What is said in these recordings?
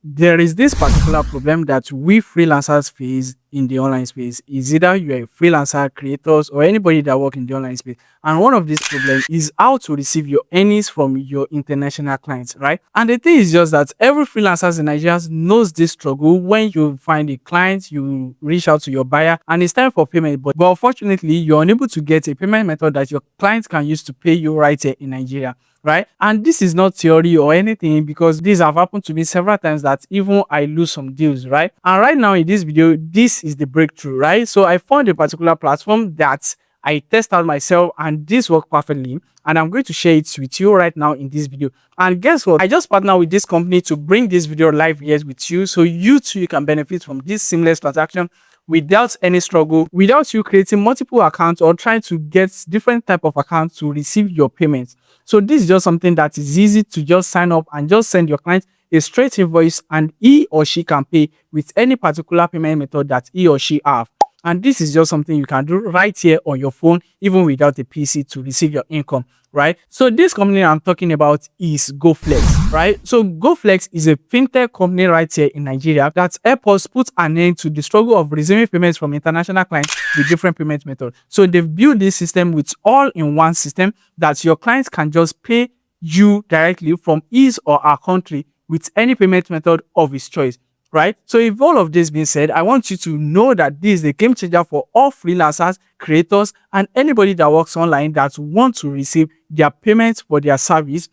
there is this particular problem that we freelancers face in the online space. Is either you're a freelancer, creators, or anybody that work in the online space. And one of these problems is how to receive your earnings from your international clients, right? And the thing is just that every freelancer in Nigeria knows this struggle. When you find a client, you reach out to your buyer and it's time for payment. But unfortunately, you're unable to get a payment method that your clients can use to pay you right here in Nigeria. Right, and this is not theory or anything, because these have happened to me several times that even I lose some deals, right? And right now in this video, this is the breakthrough, right? So I found a particular platform that I test out myself and this worked perfectly, and I'm going to share it with you right now in this video. And guess what, I just partnered with this company to bring this video live here with you, so you too you can benefit from this seamless transaction without any struggle, without you creating multiple accounts or trying to get different type of accounts to receive your payments. So this is just something that is easy to just sign up and just send your client a straight invoice, and he or she can pay with any particular payment method that he or she have. And this is just something you can do right here on your phone, even without a PC, to receive your income, right? So this company I'm talking about is Gooflex, right? So Gooflex is a fintech company right here in Nigeria that helps us put an end to the struggle of receiving payments from international clients with different payment methods. So they've built this system with all-in-one system that your clients can just pay you directly from his or her country with any payment method of his choice. Right? So if all of this being said, I want you to know that this is a game changer for all freelancers, creators, and anybody that works online that want to receive their payments for their service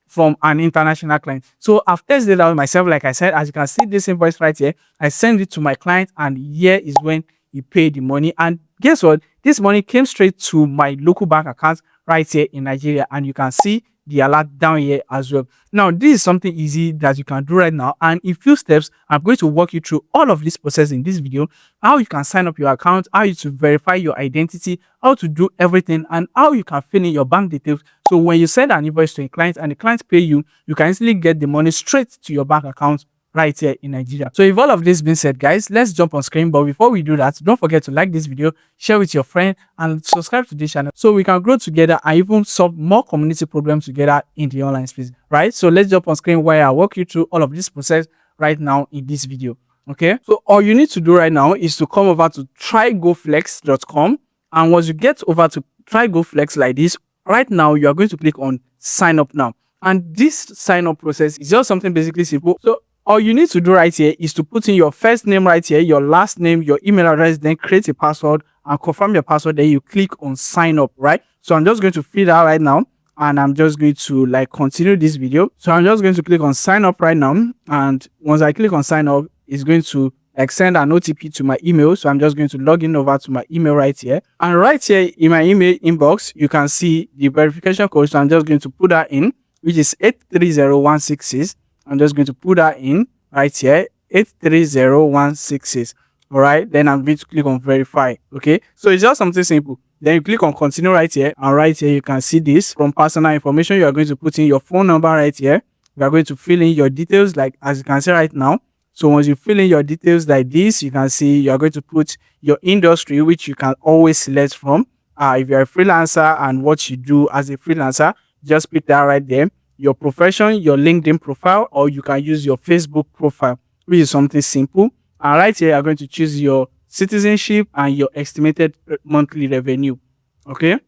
from an international client. So I've tested it out myself, like I said. As you can see this invoice right here, I send it to my client, and here is when he paid the money. And guess what? This money came straight to my local bank account right here in Nigeria, and you can see the alert down here as well. Now, this is something easy that you can do right now, and in few steps I'm going to walk you through all of this process in this video: how you can sign up your account, how you to verify your identity, how to do everything, and how you can fill in your bank details. So when you send an invoice to a client and the client pay you, you can easily get the money straight to your bank account right here in Nigeria. So if all of this being said, guys, let's jump on screen. But before we do that, don't forget to like this video, share with your friend, and subscribe to this channel so we can grow together and even solve more community problems together in the online space, right? So let's jump on screen where I walk you through all of this process right now in this video. Okay, so all you need to do right now is to come over to trygoflex.com, and once you get over to trygoflex like this, right now you are going to click on sign up now. And this sign up process is just something basically simple. So all you need to do right here is to put in your first name right here, your last name, your email address, then create a password and confirm your password. Then you click on sign up, right? So I'm just going to fill that right now, and I'm just going to continue this video. So I'm just going to click on sign up right now, and once I click on sign up, it's going to send an OTP to my email. So I'm just going to log in over to my email right here, and right here in my email inbox you can see the verification code. So I'm just going to put that in, which is 830166. I'm just going to put that in right here, 830166. All right, then I'm going to click on verify. Okay, so it's just something simple. Then you click on continue right here, and right here you can see this from personal information. You are going to put in your phone number right here. You are going to fill in your details, like as you can see right now. So once you fill in your details like this, you can see you are going to put your industry, which you can always select from. If you're a freelancer and what you do as a freelancer, just put that right there. Your profession, your LinkedIn profile, or you can use your Facebook profile, which is something simple. And right here, you're going to choose your citizenship and your estimated monthly revenue. Okay.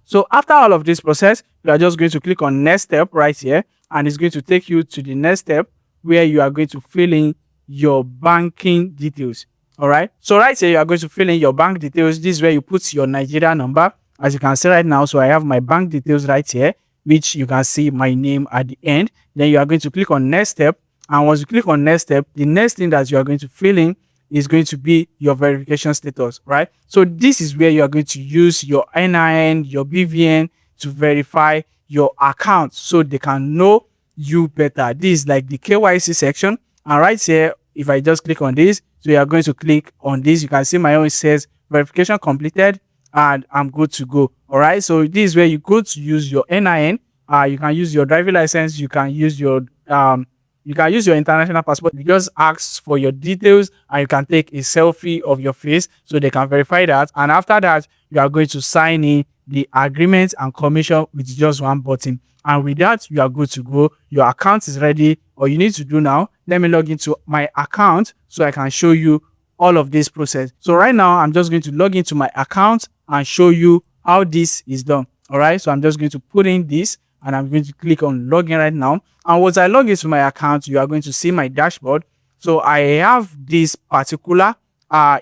So after all of this process, you are just going to click on next step right here, and it's going to take you to the next step where you are going to fill in your banking details. All right. So right here, you are going to fill in your bank details. This is where you put your Nigeria number, as you can see right now. So I have my bank details right here, which you can see my name at the end. Then you are going to click on next step, and once you click on next step, the next thing that you are going to fill in is going to be your verification status, right? So this is where you are going to use your NIN, your BVN to verify your account so they can know you better. This is like the KYC section, and right here, if I just click on this, so you are going to click on this, you can see my own says verification completed, and I'm good to go. All right, so this is where you go to use your NIN. You can use your driving license, you can use your You can use your international passport. You just ask for your details and you can take a selfie of your face so they can verify that. And after that, you are going to sign in the agreement and commission with just one button. And with that, you are good to go. Your account is ready. All you need to do now, let me log into my account so I can show you all of this process. So right now, I'm just going to log into my account and show you how this is done. All right. So I'm just going to put in this and I'm going to click on login right now. And once I log into my account, you are going to see my dashboard. So I have this particular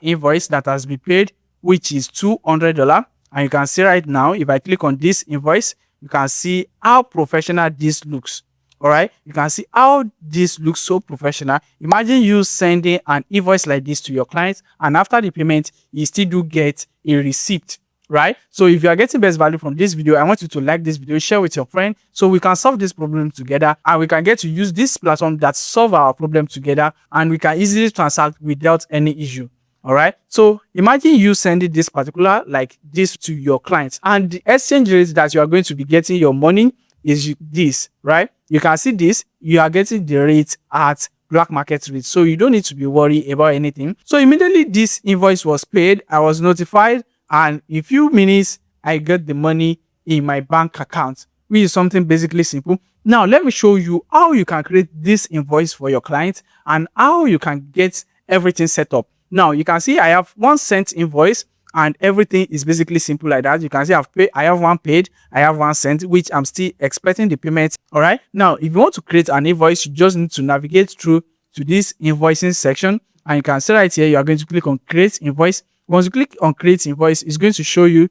invoice that has been paid, which is $200. And you can see right now, if I click on this invoice, you can see how professional this looks. All right, you can see how this looks so professional. Imagine you sending an invoice like this to your clients, and after the payment, you still do get a receipt, right? So if you are getting best value from this video, I want you to like this video, share with your friend, so we can solve this problem together, and we can get to use this platform that solve our problem together, and we can easily transact without any issue. All right, so imagine you sending this particular like this to your clients, and the exchange rate that you are going to be getting your money is this, right? You can see this, you are getting the rate at black market rate, so you don't need to be worried about anything. So immediately this invoice was paid, I was notified, and in few minutes I got the money in my bank account, which is something basically simple. Now let me show you how you can create this invoice for your client and how you can get everything set up. Now you can see I have 1 cent invoice and everything is basically simple like that. You can see I have one paid, I have 1 cent, which I'm still expecting the payment. All right. Now, if you want to create an invoice, you just need to navigate through to this invoicing section. And you can see right here, you are going to click on create invoice. Once you click on create invoice, it's going to show you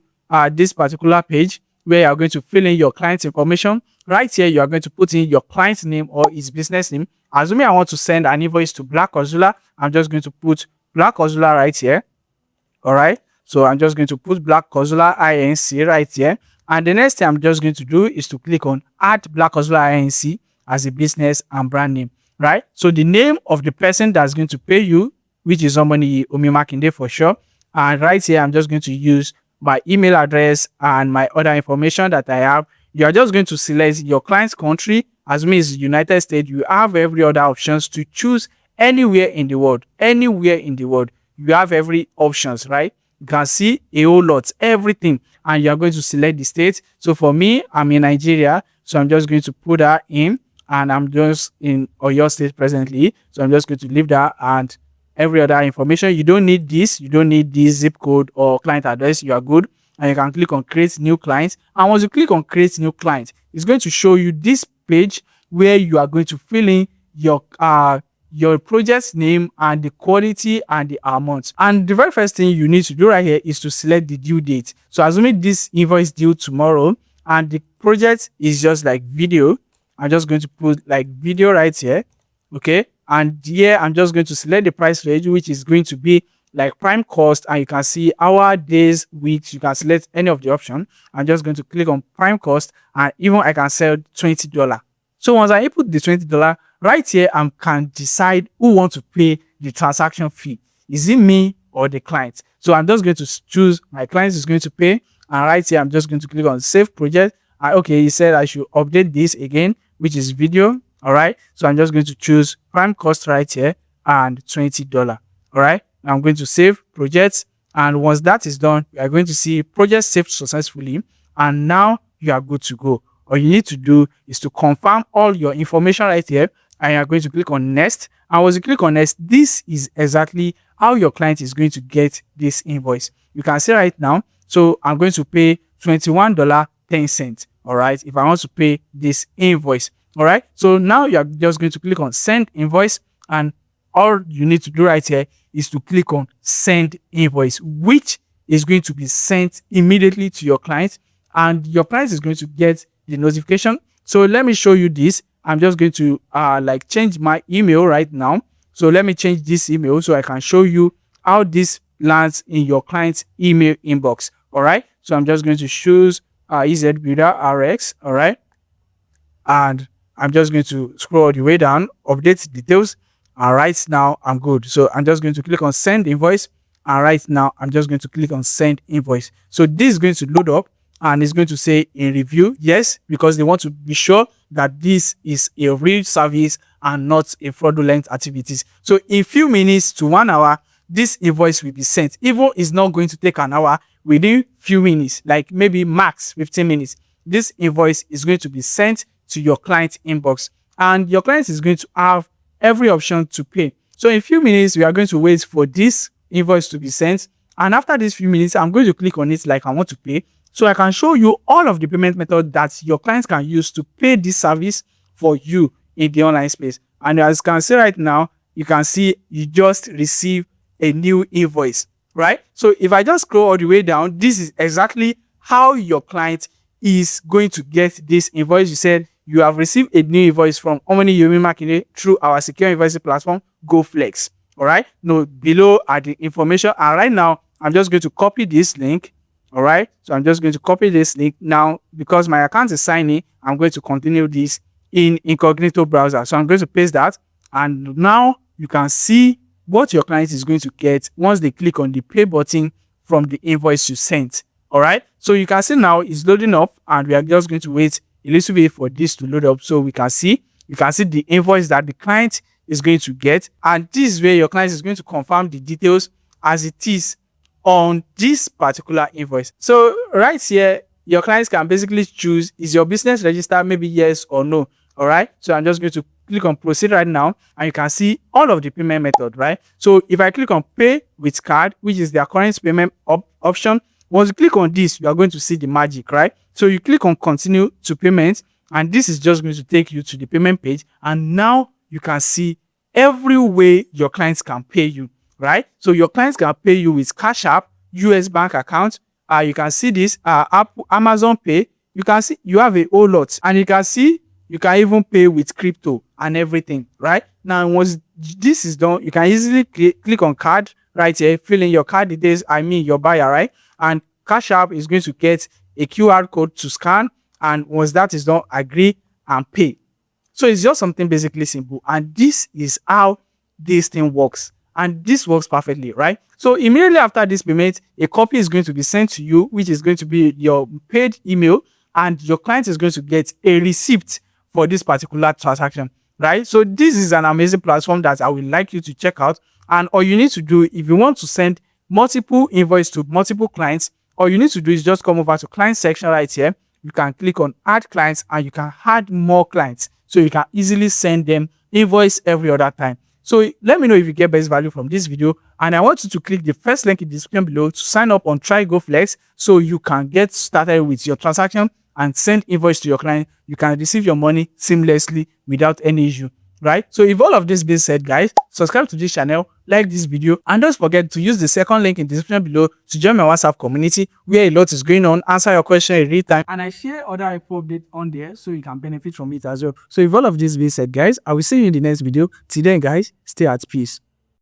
this particular page where you are going to fill in your client's information. Right here, you are going to put in your client's name or his business name. Assuming I want to send an invoice to Black Ozula, I'm just going to put Black Ozula right here. All right. So I'm just going to put Black Ozula Inc. right here. And the next thing I'm just going to do is to click on add Black Ozula Inc. as a business and brand name, right? So the name of the person that's going to pay you, which is somebody Omimakinde for sure. And right here, I'm just going to use my email address and my other information that I have. You are just going to select your client's country. As me is United States, you have every other options to choose anywhere in the world. Anywhere in the world, you have every options, right? You can see a whole lot, everything, and you are going to select the state. So for me, I'm in Nigeria, so I'm just going to put that in, and I'm just in Oyo State presently. So I'm just going to leave that and every other information. You don't need this. You don't need this zip code or client address. You are good, and you can click on create new client. And once you click on create new client, it's going to show you this page where you are going to fill in your project's name and the quality and the amount. And the very first thing you need to do right here is to select the due date. So assuming this invoice due tomorrow and the project is just like video, I'm just going to put like video right here. Okay. And here I'm just going to select the price range, which is going to be like prime cost. And you can see hour, days, weeks. You can select any of the option. I'm just going to click on prime cost, and even I can sell $20. So once I input the $20, right here, I can decide who wants to pay the transaction fee. Is it me or the client? So I'm just going to choose my client is going to pay. And right here, I'm just going to click on save project. Okay, he said I should update this again, which is video. All right. So I'm just going to choose prime cost right here and $20. All right. I'm going to save projects. And once that is done, we are going to see project saved successfully. And now you are good to go. All you need to do is to confirm all your information right here, and you're going to click on next. And once you click on next, this is exactly how your client is going to get this invoice. You can see right now. So I'm going to pay $21.10. All right. If I want to pay this invoice. All right. So now you're just going to click on send invoice, and all you need to do right here is to click on send invoice, which is going to be sent immediately to your client, and your client is going to get the notification. So let me show you this. I'm just going to like change my email right now. So let me change this email so I can show you how this lands in your client's email inbox. All right. So I'm just going to choose EZ Builder RX. All right. And I'm just going to scroll all the way down, update details. And right now I'm good. So I'm just going to click on send invoice. And right now I'm just going to click on send invoice. So this is going to load up, and it's going to say in review. Yes, because they want to be sure that this is a real service and not a fraudulent activities. So in few minutes to 1 hour, this invoice will be sent. Even it's not going to take an hour, within few minutes, like maybe max 15 minutes, this invoice is going to be sent to your client inbox, and your client is going to have every option to pay. So in few minutes, we are going to wait for this invoice to be sent. And after these few minutes, I'm going to click on it like I want to pay. So I can show you all of the payment method that your clients can use to pay this service for you in the online space. And as you can see right now, you can see you just received a new invoice, right? So if I just scroll all the way down, this is exactly how your client is going to get this invoice. You said you have received a new invoice from Omni Yomi Makinde through our secure invoicing platform, Gooflex. All right. Now, below are the information. And right now, I'm just going to copy this link. All right. So I'm just going to copy this link. Now, because my account is signed in, I'm going to continue this in incognito browser. So I'm going to paste that. And now you can see what your client is going to get once they click on the pay button from the invoice you sent. All right. So you can see now it's loading up, and we are just going to wait a little bit for this to load up so you can see the invoice that the client is going to get. And this is where your client is going to confirm the details as it is on this particular invoice. So right here, your clients can basically choose, is your business registered, maybe yes or no. All right. So I'm just going to click on proceed right now, and you can see all of the payment method, right? So if I click on pay with card, which is their current payment option, once you click on this, you are going to see the magic, right? So you click on continue to payment, and this is just going to take you to the payment page. And now you can see every way your clients can pay you, right? So your clients can pay you with Cash App, US bank account. You can see this Amazon Pay. You can see you have a whole lot, and you can see you can even pay with crypto and everything, right? Now, once this is done, you can easily click on card right here, fill in your card details, your buyer, right? And Cash App is going to get a QR code to scan, and once that is done, agree and pay. So it's just something basically simple, and this is how this thing works, and this works perfectly, right? So immediately after this payment, a copy is going to be sent to you, which is going to be your paid email, and your client is going to get a receipt for this particular transaction, right? So this is an amazing platform that I would like you to check out. And all you need to do, if you want to send multiple invoices to multiple clients, all you need to do is just come over to client section right here. You can click on add clients, and you can add more clients, so you can easily send them invoice every other time. So let me know if you get best value from this video, and I want you to click the first link in the description below to sign up on Try Gooflex, so you can get started with your transaction and send invoice to your client. You can receive your money seamlessly without any issue, right? So if all of this being said, guys, subscribe to this channel, like this video, and don't forget to use the second link in the description below to join my WhatsApp community, where a lot is going on, answer your question in real time, and I share other info updates on there so you can benefit from it as well. So if all of this being said, guys, I will see you in the next video. Till then, guys, stay at peace.